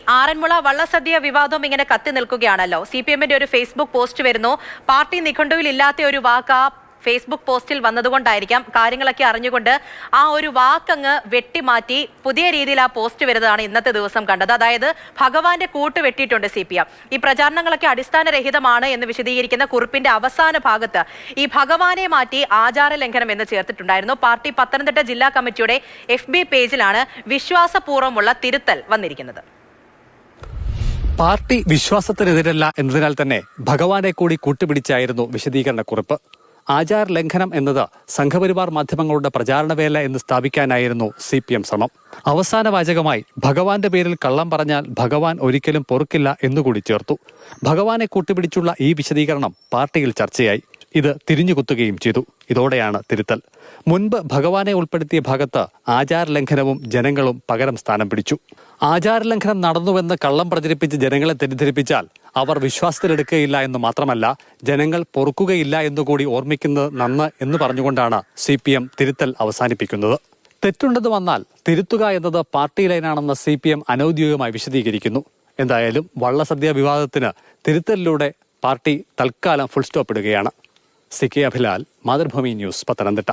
ആറന്മുള വള്ളസദ്യ വിവാദം ഇങ്ങനെ കത്തി നിൽക്കുകയാണല്ലോ. CPM-ന്റെ ഒരു ഫേസ്ബുക്ക് പോസ്റ്റ് വരുന്നു. പാർട്ടി നിഘണ്ടുവിലില്ലാത്ത ഒരു വാക്ക് ആ ഫേസ്ബുക്ക് പോസ്റ്റിൽ വന്നതുകൊണ്ടായിരിക്കാം, കാര്യങ്ങളൊക്കെ അറിഞ്ഞുകൊണ്ട് ആ ഒരു വാക്കങ്ങ് വെട്ടിമാറ്റി പുതിയ രീതിയിൽ ആ പോസ്റ്റ് വരുന്നതാണ് ഇന്നത്തെ ദിവസം കണ്ടത്. അതായത് ഭഗവാന്റെ കൂട്ട് വെട്ടിയിട്ടുണ്ട് CPM. ഈ പ്രചാരണങ്ങളൊക്കെ അടിസ്ഥാനരഹിതമാണ് എന്ന് വിശദീകരിക്കുന്ന കുറിപ്പിന്റെ അവസാന ഭാഗത്ത് ഈ ഭഗവാനെ മാറ്റി ആചാര ലംഘനം എന്ന് ചേർത്തിട്ടുണ്ടായിരുന്നു. പാർട്ടി പത്തനംതിട്ട ജില്ലാ കമ്മിറ്റിയുടെ FB പേജിലാണ് വിശ്വാസപൂർവ്വമുള്ള തിരുത്തൽ വന്നിരിക്കുന്നത്. പാർട്ടി വിശ്വാസത്തിനെതിരല്ല എന്നതിനാൽ തന്നെ ഭഗവാനെ കൂടി കൂട്ടുപിടിച്ചായിരുന്നു വിശദീകരണക്കുറിപ്പ്. ആചാര ലംഘനം എന്നത് സംഘപരിവാർ മാധ്യമങ്ങളുടെ പ്രചാരണവേല എന്ന് സ്ഥാപിക്കാനായിരുന്നു CPM ശ്രമം. അവസാന വാചകമായി ഭഗവാന്റെ പേരിൽ കള്ളം പറഞ്ഞാൽ ഭഗവാൻ ഒരിക്കലും പൊറുക്കില്ല എന്നുകൂടി ചേർത്തു. ഭഗവാനെ കൂട്ടുപിടിച്ചുള്ള ഈ വിശദീകരണം പാർട്ടിയിൽ ചർച്ചയായി. ഇത് തിരിഞ്ഞുകുത്തുകയും ചെയ്തു. ഇതോടെയാണ് തിരുത്തൽ. മുൻപ് ഭഗവാനെ ഉൾപ്പെടുത്തിയ ഭാഗത്ത് ആചാരലംഘനവും ജനങ്ങളും പകരം സ്ഥാനം പിടിച്ചു. ആചാരലംഘനം നടന്നുവെന്ന് കള്ളം പ്രചരിപ്പിച്ച് ജനങ്ങളെ തെറ്റിദ്ധരിപ്പിച്ചാൽ അവർ വിശ്വാസത്തിലെടുക്കുകയില്ല എന്ന് മാത്രമല്ല, ജനങ്ങൾ പൊറുക്കുകയില്ല എന്നുകൂടി ഓർമ്മിക്കുന്നത് നന്ന് എന്ന് പറഞ്ഞുകൊണ്ടാണ് CPM തിരുത്തൽ അവസാനിപ്പിക്കുന്നത്. തെറ്റുണ്ടെന്ന് വന്നാൽ തിരുത്തുക എന്നത് പാർട്ടി ലൈനാണെന്ന് CPM അനൌദ്യോഗികമായി വിശദീകരിക്കുന്നു. എന്തായാലും വള്ളസദ്യ വിവാദത്തിന് തിരുത്തലിലൂടെ പാർട്ടി തൽക്കാലം ഫുൾ സ്റ്റോപ്പ് ഇടുകയാണ്. CK Abhilal, Mathrubhumi news, Pathanamthitta.